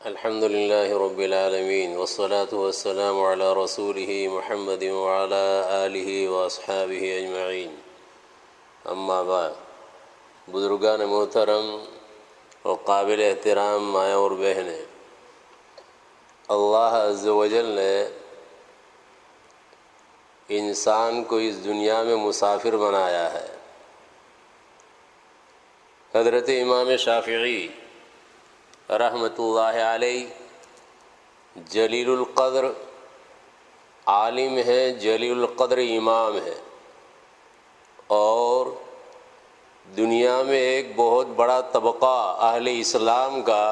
الحمد لله رب العالمين والصلاة والسلام على رسوله محمد وعلى آله وأصحابه أجمعين اما بعد بزرگان محترم اور قابل احترام مائیں اور بہنیں، اللہ عز و جل نے انسان کو اس دنیا میں مسافر بنایا ہے۔ حضرت امام شافعی رحمۃ اللہ علیہ جلیل القدر عالم ہیں، جلیل القدر امام ہیں، اور دنیا میں ایک بہت بڑا طبقہ اہل اسلام کا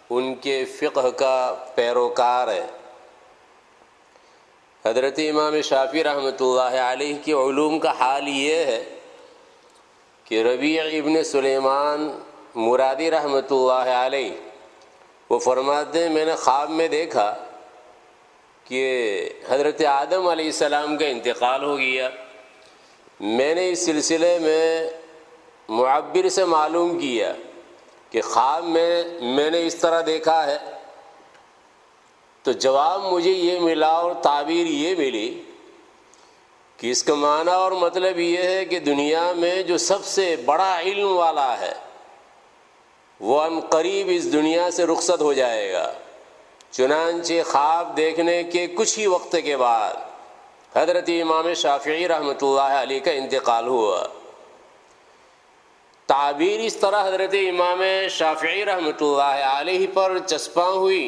ان کے فقہ کا پیروکار ہے۔ حضرت امام شافعی رحمۃ اللہ علیہ کے علوم کا حال یہ ہے کہ ربیع ابن سلیمان مرادی رحمۃ اللہ علیہ وہ فرماتے ہیں، میں نے خواب میں دیکھا کہ حضرت آدم علیہ السلام کا انتقال ہو گیا۔ میں نے اس سلسلے میں معبر سے معلوم کیا کہ خواب میں نے اس طرح دیکھا ہے، تو جواب مجھے یہ ملا اور تعبیر یہ ملی کہ اس کا معنی اور مطلب یہ ہے کہ دنیا میں جو سب سے بڑا علم والا ہے وہ ان قریب اس دنیا سے رخصت ہو جائے گا۔ چنانچہ خواب دیکھنے کے کچھ ہی وقت کے بعد حضرت امام شافعی رحمۃ اللہ علیہ کا انتقال ہوا۔ تعبیر اس طرح حضرت امام شافعی رحمۃ اللہ علیہ پر چسپاں ہوئی،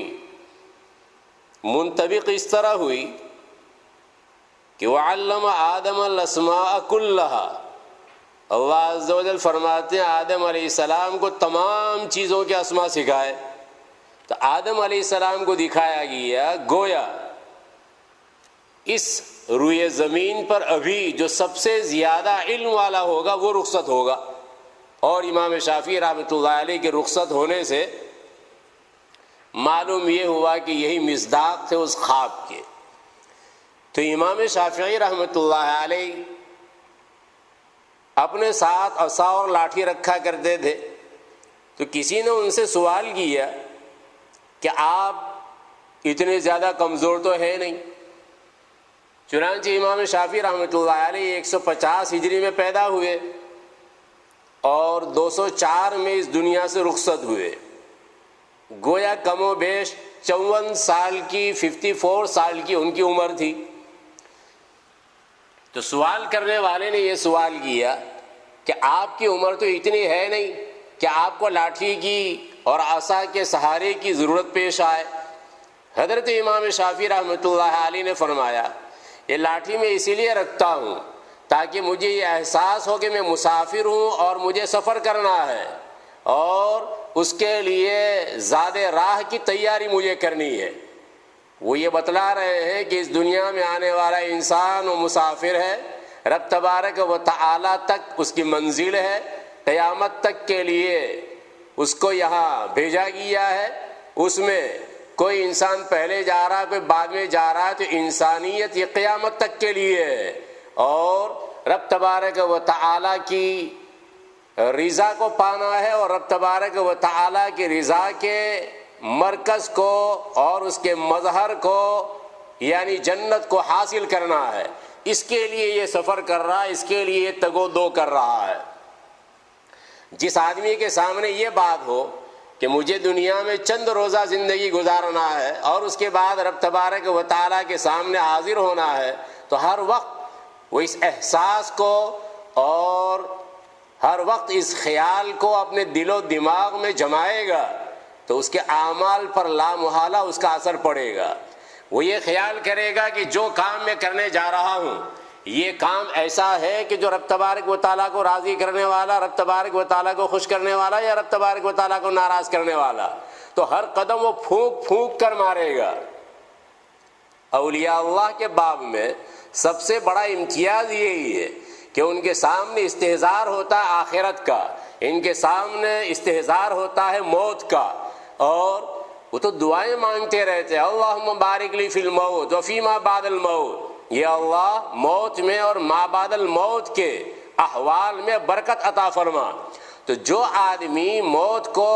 منطبق اس طرح ہوئی کہ وَعَلَّمَ آدَمَ الْأَسْمَاءَ كُلَّهَا، اللہ عز و جل فرماتے ہیں آدم علیہ السلام کو تمام چیزوں کے اسماء سکھائے۔ تو آدم علیہ السلام کو دکھایا گیا گویا اس روئے زمین پر ابھی جو سب سے زیادہ علم والا ہوگا وہ رخصت ہوگا، اور امام شافعی رحمۃ اللہ علیہ کے رخصت ہونے سے معلوم یہ ہوا کہ یہی مصداق تھے اس خواب کے۔ تو امام شافعی رحمۃ اللہ علیہ اپنے ساتھ عصا اور لاٹھی رکھا کرتے تھے، تو کسی نے ان سے سوال کیا کہ آپ اتنے زیادہ کمزور تو ہے نہیں۔ چنانچہ امام شافعی رحمۃ اللہ علیہ 150 ہجری میں پیدا ہوئے اور 204 میں اس دنیا سے رخصت ہوئے۔ گویا کم و بیش 54 سال کی 54 سال کی ان کی عمر تھی۔ تو سوال کرنے والے نے یہ سوال کیا کہ آپ کی عمر تو اتنی ہے نہیں کہ آپ کو لاٹھی کی اور عصا کے سہارے کی ضرورت پیش آئے۔ حضرت امام شافعی رحمۃ اللہ علیہ نے فرمایا، یہ لاٹھی میں اسی لیے رکھتا ہوں تاکہ مجھے یہ احساس ہو کہ میں مسافر ہوں اور مجھے سفر کرنا ہے، اور اس کے لیے زاد راہ کی تیاری مجھے کرنی ہے۔ وہ یہ بتلا رہے ہیں کہ اس دنیا میں آنے والا انسان وہ مسافر ہے، رب تبارک و تعالی تک اس کی منزل ہے، قیامت تک کے لیے اس کو یہاں بھیجا گیا ہے۔ اس میں کوئی انسان پہلے جا رہا ہے، کوئی بعد میں جا رہا ہے، تو انسانیت یہ قیامت تک کے لیے ہے، اور رب تبارک و تعالی کی رضا کو پانا ہے، اور رب تبارک و تعالی کی رضا کے مرکز کو اور اس کے مظہر کو یعنی جنت کو حاصل کرنا ہے۔ اس کے لیے یہ سفر کر رہا ہے، اس کے لیے یہ تگ و دو کر رہا ہے۔ جس آدمی کے سامنے یہ بات ہو کہ مجھے دنیا میں چند روزہ زندگی گزارنا ہے اور اس کے بعد رب تبارک و تعالیٰ کے سامنے حاضر ہونا ہے، تو ہر وقت وہ اس احساس کو اور ہر وقت اس خیال کو اپنے دل و دماغ میں جمائے گا، تو اس کے اعمال پر لامحالہ اس کا اثر پڑے گا۔ وہ یہ خیال کرے گا کہ جو کام میں کرنے جا رہا ہوں یہ کام ایسا ہے کہ جو رب تبارک و تعالیٰ کو راضی کرنے والا، رب تبارک و تعالیٰ کو خوش کرنے والا، یا رب تبارک و تعالیٰ کو ناراض کرنے والا۔ تو ہر قدم وہ پھونک پھونک کر مارے گا۔ اولیاء اللہ کے باب میں سب سے بڑا امتیاز یہی ہے کہ ان کے سامنے استحضار ہوتا ہے آخرت کا، ان کے سامنے استحضار ہوتا ہے موت کا، اور وہ تو دعائیں مانگتے رہتے ہیں، اللہم بارک لی فی الموت وفی ما بعد الموت، یا اللہ موت میں اور ما بعد الموت کے احوال میں برکت عطا فرما۔ تو جو آدمی موت کو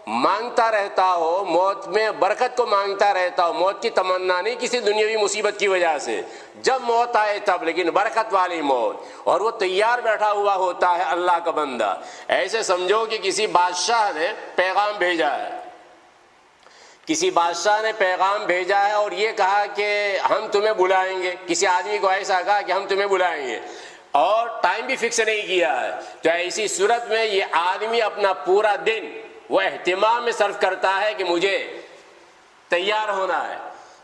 مانگتا رہتا ہو، موت میں برکت کو مانگتا رہتا ہو، موت کی تمنا نہیں کسی دنیاوی مصیبت کی وجہ سے، جب موت آئے تب، لیکن برکت والی موت، اور وہ تیار بیٹھا ہوا ہوتا ہے اللہ کا بندہ۔ ایسے سمجھو کہ کسی بادشاہ نے پیغام بھیجا ہے، کسی بادشاہ نے پیغام بھیجا ہے اور یہ کہا کہ ہم تمہیں بلائیں گے، کسی آدمی کو ایسا کہا کہ ہم تمہیں بلائیں گے، اور ٹائم بھی فکس نہیں کیا ہے، تو ایسی صورت میں یہ آدمی اپنا پورا دن وہ اہتمام میں صرف کرتا ہے کہ مجھے تیار ہونا ہے،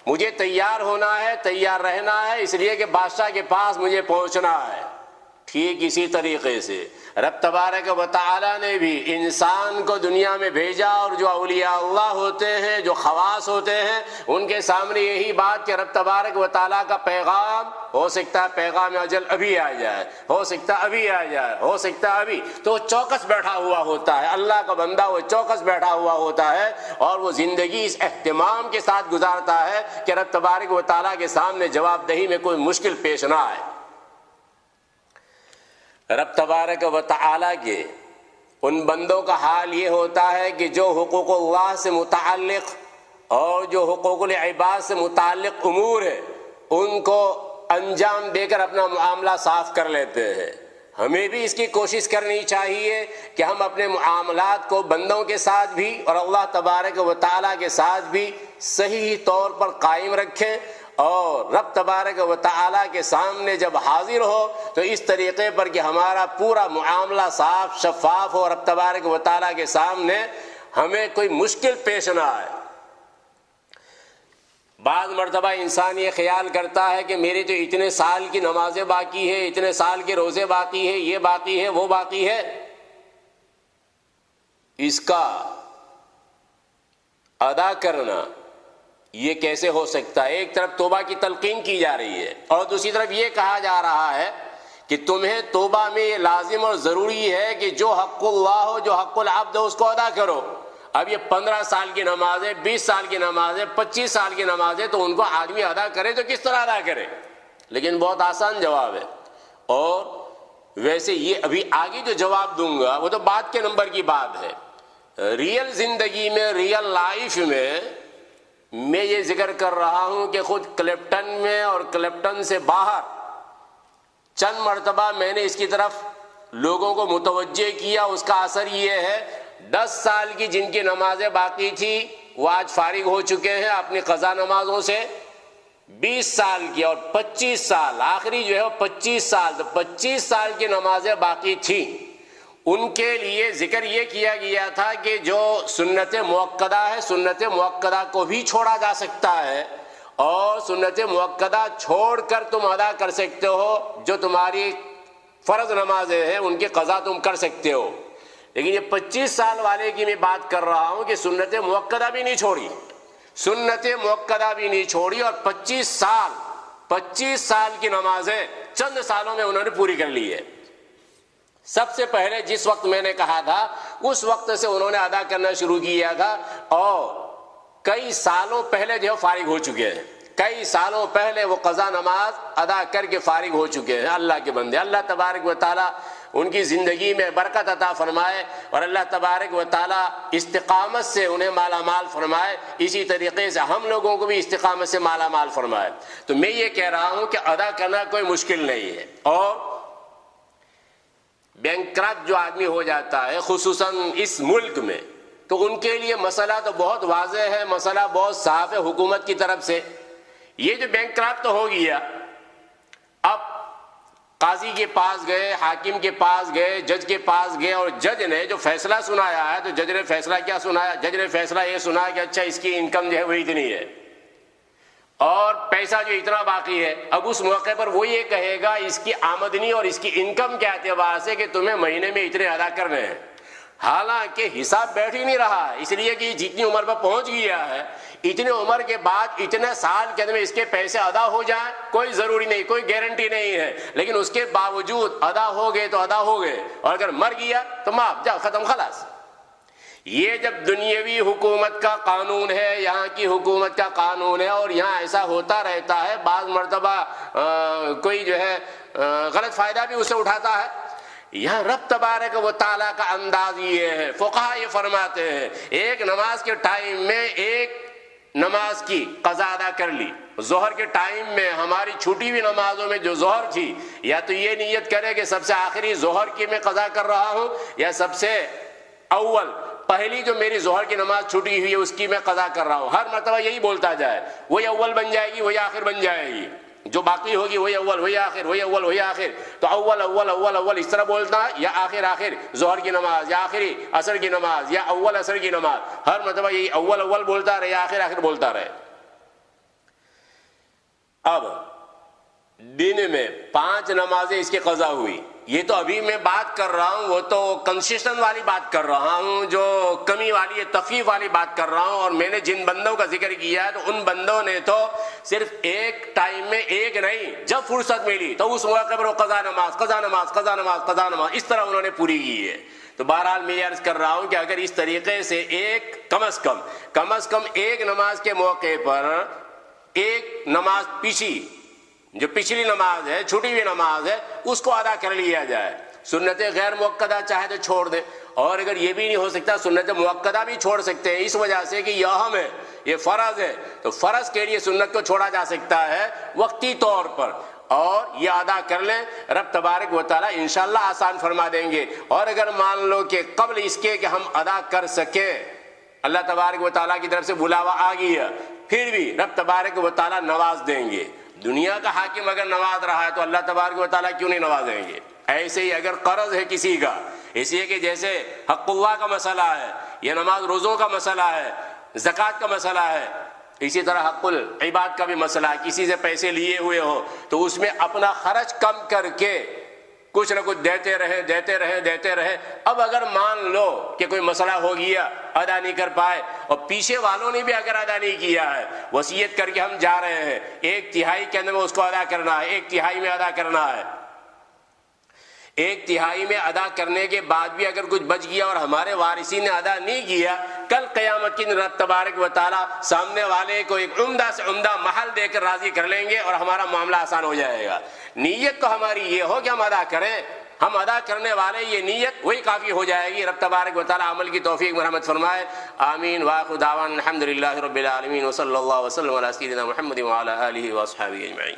مجھے تیار ہونا ہے، تیار رہنا ہے، اس لیے کہ بادشاہ کے پاس مجھے پہنچنا ہے۔ ٹھیک اسی طریقے سے رب تبارک و تعالی نے بھی انسان کو دنیا میں بھیجا، اور جو اولیاء اللہ ہوتے ہیں، جو خواص ہوتے ہیں، ان کے سامنے یہی بات کہ رب تبارک و تعالی کا پیغام ہو سکتا ہے پیغام اجل ابھی آ جائے، ہو سکتا ہے ابھی آ جائے، ہو سکتا ہے ابھی، تو وہ چوکس بیٹھا ہوا ہوتا ہے، اللہ کا بندہ وہ چوکس بیٹھا ہوا ہوتا ہے، اور وہ زندگی اس اہتمام کے ساتھ گزارتا ہے کہ رب تبارک و تعالی کے سامنے جواب دہی میں کوئی مشکل پیش نہ آئے۔ رب تبارک و تعالی کے ان بندوں کا حال یہ ہوتا ہے کہ جو حقوق اللہ سے متعلق اور جو حقوق العباد سے متعلق امور ہے ان کو انجام دے کر اپنا معاملہ صاف کر لیتے ہیں۔ ہمیں بھی اس کی کوشش کرنی چاہیے کہ ہم اپنے معاملات کو بندوں کے ساتھ بھی اور اللہ تبارک و تعالیٰ کے ساتھ بھی صحیح طور پر قائم رکھیں، اور رب تبارک و تعالیٰ کے سامنے جب حاضر ہو تو اس طریقے پر کہ ہمارا پورا معاملہ صاف شفاف ہو، رب تبارک و تعالیٰ کے سامنے ہمیں کوئی مشکل پیش نہ آئے۔ بعض مرتبہ انسان یہ خیال کرتا ہے کہ میرے تو اتنے سال کی نمازیں باقی ہے، اتنے سال کے روزے باقی ہے، یہ باقی ہے، وہ باقی ہے، اس کا ادا کرنا یہ کیسے ہو سکتا ہے؟ ایک طرف توبہ کی تلقین کی جا رہی ہے اور دوسری طرف یہ کہا جا رہا ہے کہ تمہیں توبہ میں یہ لازم اور ضروری ہے کہ جو حق اللہ ہو، جو حق العبد ہو، اس کو ادا کرو۔ اب یہ 15 سال کی نمازیں، 20 سال کی نمازیں، 25 سال کی نمازیں، تو ان کو آدمی ادا کرے تو کس طرح ادا کرے؟ لیکن بہت آسان جواب ہے، اور ویسے یہ ابھی آگے جو جواب دوں گا وہ تو بعد کے نمبر کی بات ہے۔ ریئل زندگی میں، ریئل لائف میں یہ ذکر کر رہا ہوں کہ خود کلپٹن میں اور کلپٹن سے باہر چند مرتبہ میں نے اس کی طرف لوگوں کو متوجہ کیا۔ اس کا اثر یہ ہے 10 سال کی جن کی نمازیں باقی تھی وہ آج فارغ ہو چکے ہیں اپنی قضا نمازوں سے، 20 سال کی اور 25 سال، آخری جو ہے وہ 25 سال، تو 25 سال کی نمازیں باقی تھیں، ان کے لیے ذکر یہ کیا گیا تھا کہ جو سنت مؤکدہ ہے، سنت مؤکدہ کو بھی چھوڑا جا سکتا ہے، اور سنت مؤکدہ چھوڑ کر تم ادا کر سکتے ہو، جو تمہاری فرض نمازیں ہیں ان کی قضا تم کر سکتے ہو۔ لیکن یہ 25 سال والے کی میں بات کر رہا ہوں کہ سنت مؤکدہ بھی نہیں چھوڑی، سنت مؤکدہ بھی نہیں چھوڑی، اور 25 سال کی نمازیں چند سالوں میں انہوں نے پوری کر لی ہے۔ سب سے پہلے جس وقت میں نے کہا تھا اس وقت سے انہوں نے ادا کرنا شروع کیا تھا، اور کئی سالوں پہلے جو فارغ ہو چکے ہیں، کئی سالوں پہلے وہ قضا نماز ادا کر کے فارغ ہو چکے ہیں۔ اللہ کے بندے، اللہ تبارک و تعالیٰ ان کی زندگی میں برکت عطا فرمائے، اور اللہ تبارک و تعالیٰ استقامت سے انہیں مالا مال فرمائے، اسی طریقے سے ہم لوگوں کو بھی استقامت سے مالا مال فرمائے۔ تو میں یہ کہہ رہا ہوں کہ ادا کرنا کوئی مشکل نہیں ہے، اور بینکرپٹ جو آدمی ہو جاتا ہے خصوصاً اس ملک میں، تو ان کے لیے مسئلہ تو بہت واضح ہے، مسئلہ بہت صاف ہے حکومت کی طرف سے۔ یہ جو بینکرپٹ تو ہو گیا، اب قاضی کے پاس گئے، حاکم کے پاس گئے، جج کے پاس گئے، اور جج نے جو فیصلہ سنایا ہے، تو جج نے فیصلہ کیا سنایا؟ جج نے فیصلہ یہ سنا کہ اچھا اس کی انکم جو ہے وہ اتنی ہے، اور پیسہ جو اتنا باقی ہے۔ اب اس موقع پر وہ یہ کہے گا اس کی آمدنی اور اس کی انکم کے اعتبار سے کہ تمہیں مہینے میں اتنے ادا کرنے ہیں، حالانکہ حساب بیٹھ ہی نہیں رہا ہے، اس لیے کہ جتنی عمر پر پہنچ گیا ہے، اتنے عمر کے بعد اتنے سال کے اندر اس کے پیسے ادا ہو جائیں کوئی ضروری نہیں، کوئی گارنٹی نہیں ہے، لیکن اس کے باوجود ادا ہو گئے تو ادا ہو گئے، اور اگر مر گیا تو معاف، جاؤ ختم، خلاص۔ یہ جب دنیاوی حکومت کا قانون ہے، یہاں کی حکومت کا قانون ہے، اور یہاں ایسا ہوتا رہتا ہے، بعض مرتبہ کوئی جو ہے غلط فائدہ بھی اسے اٹھاتا ہے۔ یہاں رب تبارک و تعالیٰ کا انداز یہ ہے، فقہا یہ فرماتے ہیں ایک نماز کے ٹائم میں ایک نماز کی قضا ادا کر لی. ظہر کے ٹائم میں ہماری چھوٹی ہوئی نمازوں میں جو ظہر تھی، یا تو یہ نیت کرے کہ سب سے آخری ظہر کی میں قضا کر رہا ہوں، یا سب سے اول پہلی جو میری ظہر کی نماز چھوٹی ہوئی ہے اس کی میں قضا کر رہا ہوں. ہر مرتبہ یہی بولتا جائے، وہی اول بن جائے گی وہی آخر بن جائے گی، جو باقی ہوگی وہی اول وہی آخر وہی اول وہی آخر. تو اول اول اول اول اس طرح بولتا ہے، یا آخر آخر ظہر کی نماز، یا آخری عصر کی نماز، یا اول عصر کی نماز. ہر مرتبہ یہی اول اول بولتا رہے یا آخر آخر بولتا رہے. اب دن میں 5 نمازیں اس کی قضا ہوئی. یہ تو ابھی میں بات کر رہا ہوں، وہ تو کنسیشن والی بات کر رہا ہوں، جو کمی والی تخفیف والی بات کر رہا ہوں. اور میں نے جن بندوں کا ذکر کیا ہے تو ان بندوں نے تو صرف ایک ٹائم میں ایک نہیں، جب فرصت ملی تو اس موقع پر وہ قضا نماز قضا نماز قضا نماز قضا نماز اس طرح انہوں نے پوری کی ہے. تو بہرحال میں یہ عرض کر رہا ہوں کہ اگر اس طریقے سے ایک کم از کم ایک نماز کے موقع پر ایک نماز جو پچھلی نماز ہے، چھوٹی ہوئی نماز ہے، اس کو ادا کر لیا جائے. سنت غیر مؤکدہ چاہے تو چھوڑ دے، اور اگر یہ بھی نہیں ہو سکتا سنت مؤکدہ بھی چھوڑ سکتے ہیں، اس وجہ سے کہ یہ اہم ہے، یہ فرض ہے. تو فرض کے لیے سنت کو چھوڑا جا سکتا ہے وقتی طور پر، اور یہ ادا کر لیں، رب تبارک و تعالیٰ انشاءاللہ آسان فرما دیں گے. اور اگر مان لو کہ قبل اس کے کہ ہم ادا کر سکیں اللہ تبارک و تعالیٰ کی طرف سے بلاوا آ گیا، پھر بھی رب تبارک و تعالیٰ نواز دیں گے. دنیا کا حاکم اگر نواز رہا ہے تو اللہ تبارک و تعالیٰ کیوں نہیں نوازیں گے؟ ایسے ہی اگر قرض ہے کسی کا، اس لیے کہ جیسے حق اللہ کا مسئلہ ہے، یہ نماز روزوں کا مسئلہ ہے، زکوٰۃ کا مسئلہ ہے، اسی طرح حق العباد کا بھی مسئلہ ہے. کسی سے پیسے لیے ہوئے ہو تو اس میں اپنا خرچ کم کر کے کچھ نہ کچھ دیتے رہے. اب اگر مان لو کہ کوئی مسئلہ ہو گیا، ادا نہیں کر پائے، اور پیچھے والوں نے بھی اگر ادا نہیں کیا ہے، وصیت کر کے ہم جا رہے ہیں 1/3 کے اندر میں اس کو ادا کرنا ہے، 1/3 میں ادا کرنا ہے. 1/3 میں ادا کرنے کے بعد بھی اگر کچھ بچ گیا اور ہمارے وارثین نے ادا نہیں کیا، کل قیامت کے دن رب تبارک و تعالیٰ سامنے والے کو ایک عمدہ سے عمدہ محل دے کر راضی کر لیں گے اور ہمارا معاملہ آسان ہو جائے گا. نیت تو ہماری یہ ہو کہ ہم ادا کریں، ہم ادا کرنے والے یہ نیت وہی کافی ہو جائے گی. رب تبارک و تعالیٰ عمل کی توفیق مرحمت فرمائے. آمین. وآخر دعوانا الحمد للہ رب العالمین، وصلی اللہ وسلم علی سیدنا محمد وعلی آلہ واصحابہ اجمعین.